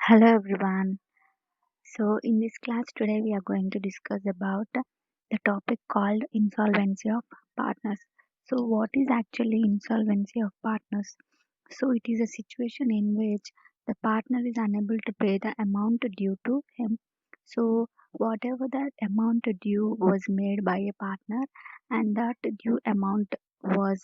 Hello everyone. So in this class today we are going to discuss about the topic called insolvency of partners. So what is actually insolvency of partners? So it is a situation in which the partner is unable to pay the amount due to him. So whatever that amount due was made by a partner and that due amount was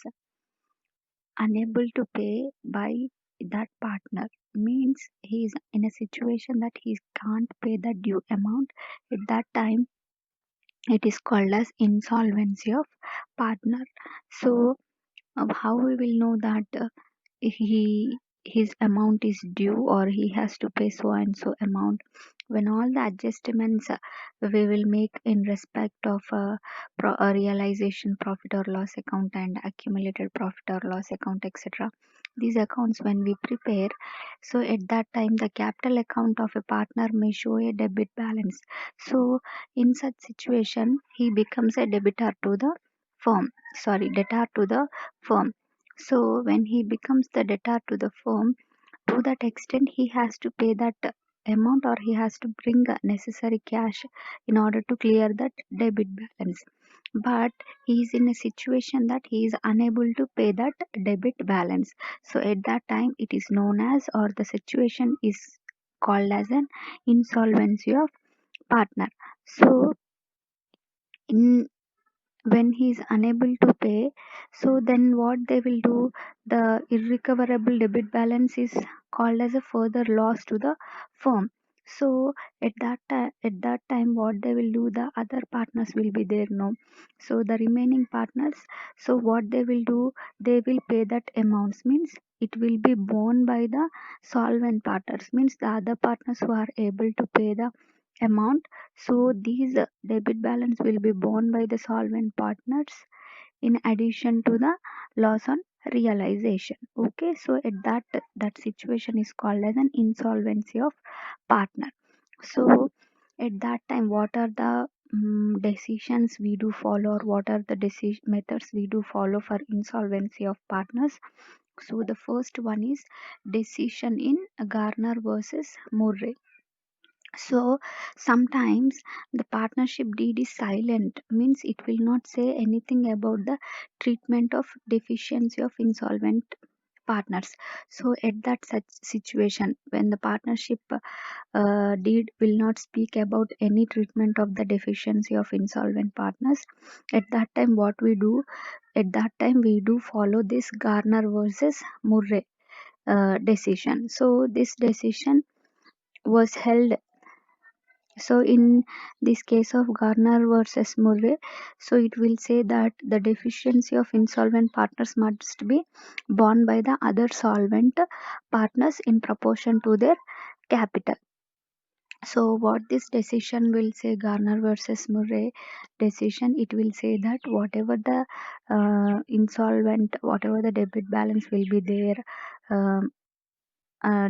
unable to pay by that partner means he is in a situation that he can't pay the due amount. At that time it is called as insolvency of partner. So how we will know that he his amount is due or he has to pay so and so amount when all the adjustments we will make in respect of a realization profit or loss account and accumulated profit or loss account, etc. These accounts when we prepare, so at that time the capital account of a partner may show a debit balance. So in such situation he becomes a debtor to the firm. So when he becomes the debtor to the firm, to that extent he has to pay that amount or he has to bring necessary cash in order to clear that debit balance. But he is in a situation that he is unable to pay that debit balance. So at that time it is known as, or the situation is called as, an insolvency of partner. So in when he is unable to pay, so then what they will do, the irrecoverable debit balance is called as a further loss to the firm. So at that time what they will do, the other partners will be there, no? So the remaining partners, so what they will do, they will pay that amounts, means it will be borne by the solvent partners, means the other partners who are able to pay the amount. So these debit balance will be borne by the solvent partners in addition to the loss on realization. Okay, so at that situation is called as an insolvency of partner. So at that time what are the decisions we do follow, or what are the decision methods we do follow for insolvency of partners? So the first one is decision in Garner versus Murray. So sometimes the partnership deed is silent, means it will not say anything about the treatment of deficiency of insolvent partners. So at that such situation, when the partnership deed will not speak about any treatment of the deficiency of insolvent partners, at that time what we do, at that time we do follow this Garner versus Murray decision. So this decision was held, so in this case of Garner versus Murray, so it will say that the deficiency of insolvent partners must be borne by the other solvent partners in proportion to their capital. So what this decision will say, Garner versus Murray decision, it will say that whatever the whatever the debit balance will be there, um,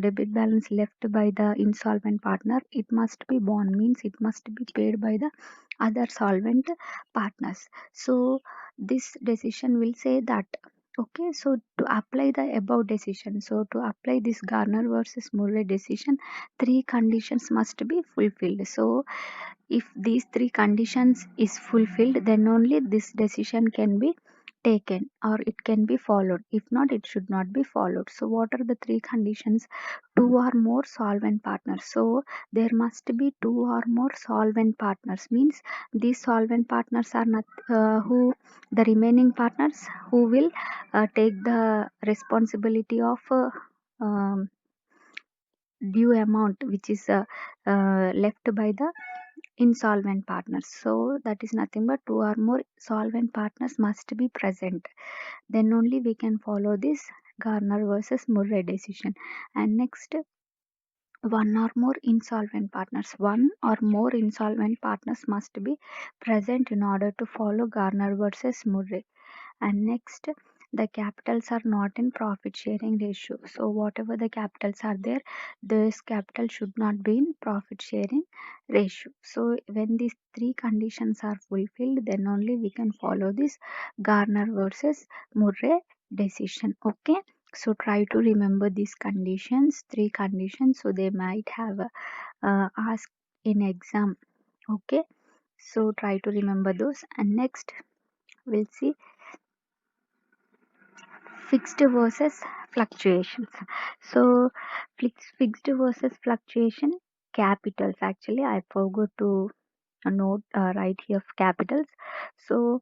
debit balance left by the insolvent partner, it must be borne, means it must be paid by the other solvent partners. So this decision will say that, okay, so to apply the above decision, so to apply this Garner versus Murray decision, three conditions must be fulfilled. So if these three conditions is fulfilled, then only this decision can be taken or it can be followed. If not, it should not be followed. So what are the three conditions? Two or more solvent partners. So there must be two or more solvent partners, means these solvent partners are not who, the remaining partners who will take the responsibility of due amount which is left by the insolvent partners. So that is nothing but two or more solvent partners must be present. Then only we can follow this Garner versus Murray decision. And next, one or more insolvent partners must be present in order to follow Garner versus Murray. And next, the capitals are not in profit sharing ratio. So whatever the capitals are there, this capital should not be in profit sharing ratio. So when these three conditions are fulfilled, then only we can follow this Garner versus Murray decision. Okay, So try to remember these conditions, three conditions, so they might have asked in exam. Okay, so try to remember those. And next we'll see fixed versus fluctuations. So fixed versus fluctuation capitals, actually I forgot to note right here capitals. So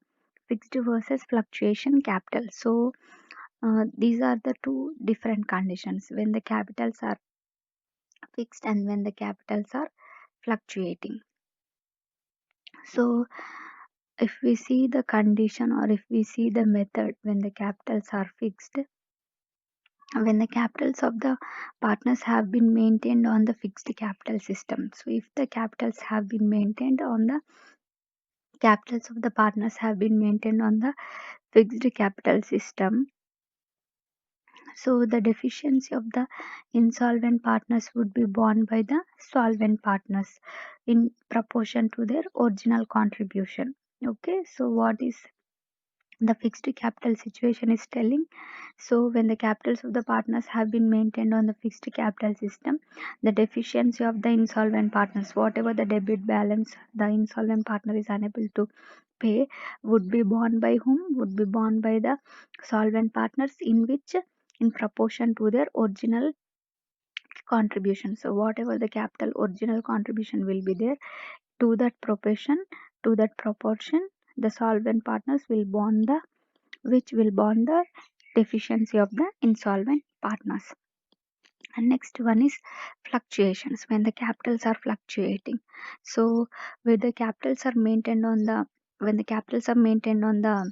fixed versus fluctuation capital. So these are the two different conditions when the capitals are fixed and when the capitals are fluctuating. So if we see the condition or if we see the method when the capitals are fixed, when the capitals of the partners have been maintained on the fixed capital system. So if the capitals have been maintained on the capitals of the partners have been maintained on the fixed capital system, so the deficiency of the insolvent partners would be borne by the solvent partners in proportion to their original contribution. Okay, so what is the fixed capital situation is telling? So when the capitals of the partners have been maintained on the fixed capital system, the deficiency of the insolvent partners, whatever the debit balance the insolvent partner is unable to pay, would be borne by whom? Would be borne by the solvent partners, in which in proportion to their original contribution. So whatever the capital original contribution will be there, to that proportion, the solvent partners will bond the which will bond the deficiency of the insolvent partners. And next one is fluctuations when the capitals are fluctuating. So where the capitals are maintained on the when the capitals are maintained on the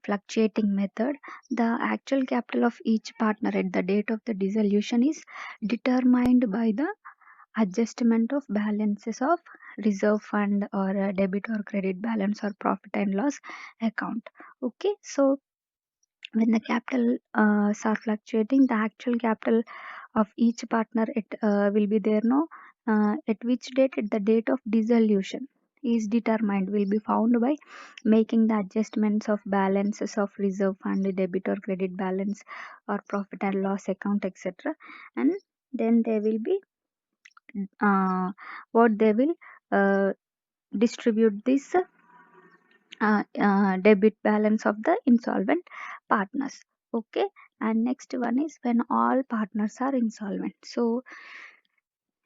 fluctuating method, the actual capital of each partner at the date of the dissolution is determined by the adjustment of balances of reserve fund or debit or credit balance or profit and loss account. Okay, so when the capital are fluctuating, the actual capital of each partner it will be there, no, at which date? At the date of dissolution is determined, will be found by making the adjustments of balances of reserve fund, debit or credit balance or profit and loss account, etc. And then they will be what they will uh, distribute this debit balance of the insolvent partners. Okay, and next one is when all partners are insolvent. So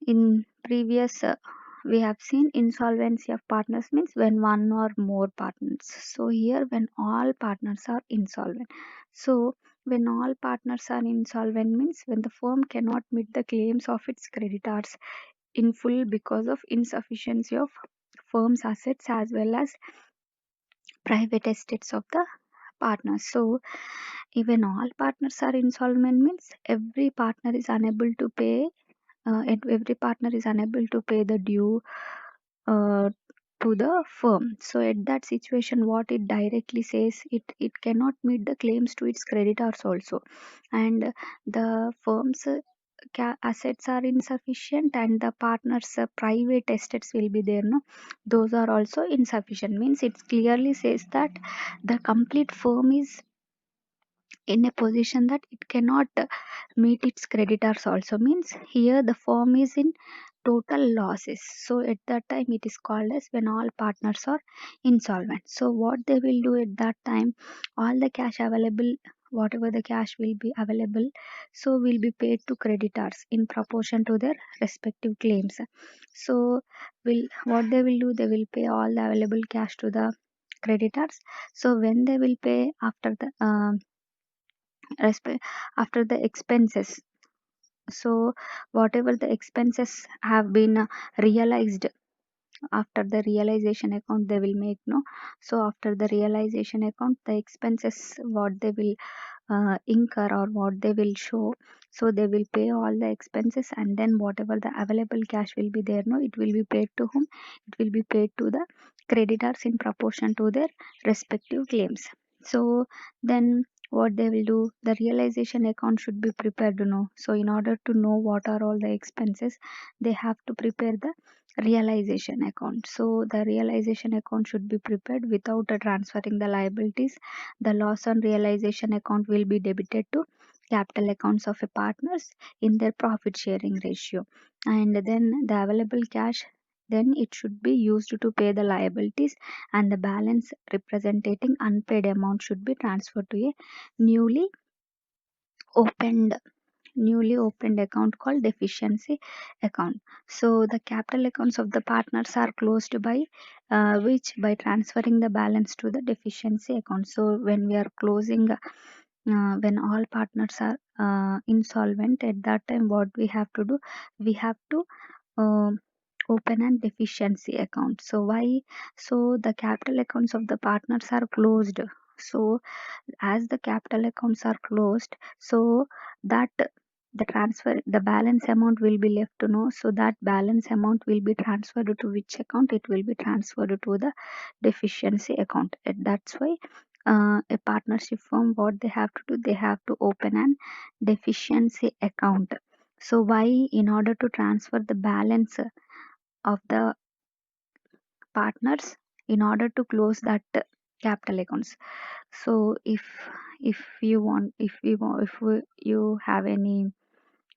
in previous we have seen insolvency of partners means when one or more partners. So here when all partners are insolvent. So when all partners are insolvent means when the firm cannot meet the claims of its creditors in full because of insufficiency of firm's assets as well as private estates of the partners. So even all partners are insolvent means every partner is unable to pay every partner is unable to pay the due uh, to the firm. So at that situation what it directly says, it cannot meet the claims to its creditors also, and the firm's assets are insufficient and the partners private assets will be there, no, those are also insufficient, means it clearly says that the complete firm is in a position that it cannot meet its creditors also, means here the firm is in total losses. So at that time it is called as when all partners are insolvent. So what they will do at that time, all the cash available, whatever the cash will be available, so will be paid to creditors in proportion to their respective claims. So will what they will do, they will pay all the available cash to the creditors. So when they will pay after the after the expenses, so whatever the expenses have been realized, after the realization account they will make, no, so after the realization account the expenses what they will incur or what they will show, so they will pay all the expenses and then whatever the available cash will be there, no, it will be paid to whom? It will be paid to the creditors in proportion to their respective claims. So then what they will do, the realization account should be prepared, to know. So in order to know what are all the expenses, they have to prepare the realization account. So the realization account should be prepared without transferring the liabilities. The loss on realization account will be debited to capital accounts of a partners in their profit sharing ratio, and then the available cash, then it should be used to pay the liabilities, and the balance representing unpaid amount should be transferred to a newly opened account called deficiency account. So the capital accounts of the partners are closed by which by transferring the balance to the deficiency account. So when we are closing, when all partners are insolvent, at that time what we have to do, we have to um, open an deficiency account. So why? So the capital accounts of the partners are closed. So as the capital accounts are closed, so that the transfer, the balance amount will be left to know. So that balance amount will be transferred to which account? It will be transferred to the deficiency account. And that's why a partnership firm, what they have to do, they have to open an deficiency account. So why? In order to transfer the balance of the partners, in order to close that capital accounts. So if you want, if we want, if we, you have any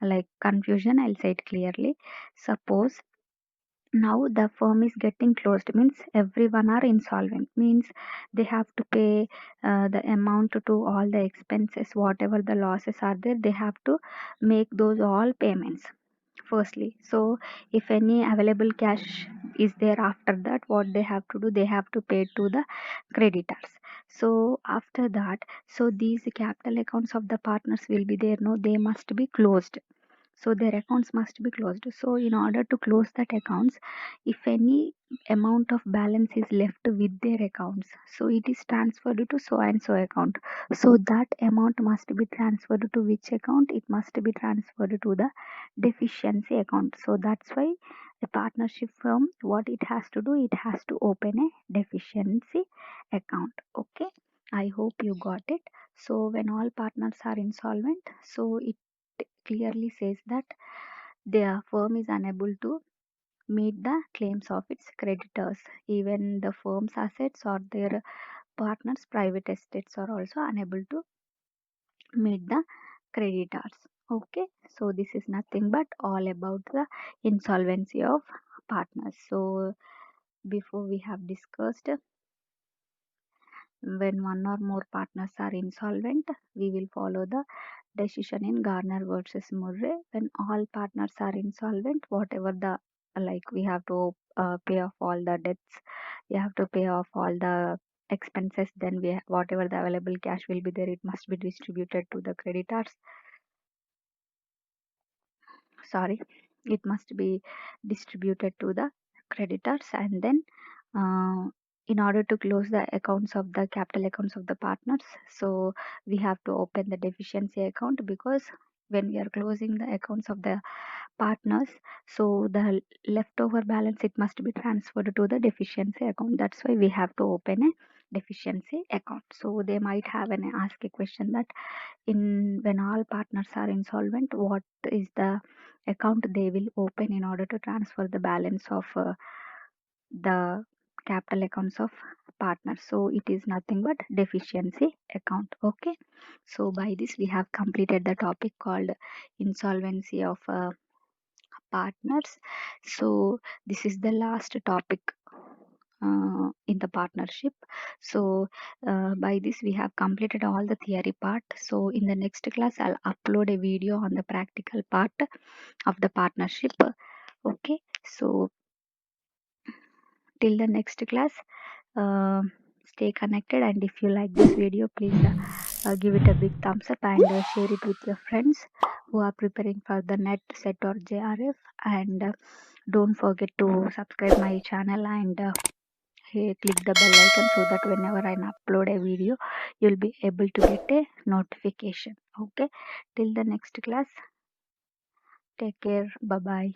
like confusion, I'll say it clearly. Suppose now the firm is getting closed, means everyone are insolvent, means they have to pay the amount to all the expenses, whatever the losses are there, they have to make those all payments firstly. So if any available cash is there, after that what they have to do, they have to pay to the creditors. So after that, so these capital accounts of the partners will be there, no, they must be closed. So their accounts must be closed. So in order to close that accounts, if any amount of balance is left with their accounts, so it is transferred to so and so account. So that amount must be transferred to which account? It must be transferred to the deficiency account. So that's why a partnership firm, what it has to do, it has to open a deficiency account. Okay, I hope you got it. So when all partners are insolvent, so it clearly says that their firm is unable to meet the claims of its creditors. Even the firm's assets or their partners' private estates are also unable to meet the creditors. Okay, so this is nothing but all about the insolvency of partners. So before we have discussed, when one or more partners are insolvent, we will follow the decision in Garner versus Murray. When all partners are insolvent, whatever the, like, we have to pay off all the debts, we have to pay off all the expenses, then whatever the available cash will be there, it must be distributed to the creditors. Sorry, it must be distributed to the creditors, and then uh, in order to close the accounts of the capital accounts of the partners, so we have to open the deficiency account, because when we are closing the accounts of the partners, so the leftover balance, it must be transferred to the deficiency account. That's why we have to open a deficiency account. So they might have an ask a question that in when all partners are insolvent, what is the account they will open in order to transfer the balance of the capital accounts of partners? So it is nothing but deficiency account. Okay, so by this we have completed the topic called insolvency of partners. So this is the last topic in the partnership. So by this we have completed all the theory part. So in the next class I'll upload a video on the practical part of the partnership. Okay, so till the next class, uh, stay connected, and if you like this video, please give it a big thumbs up, and share it with your friends who are preparing for the net set or JRF. And don't forget to subscribe my channel, and hey, click the bell icon, so that whenever I upload a video, you'll be able to get a notification. Okay, till the next class, take care, bye bye.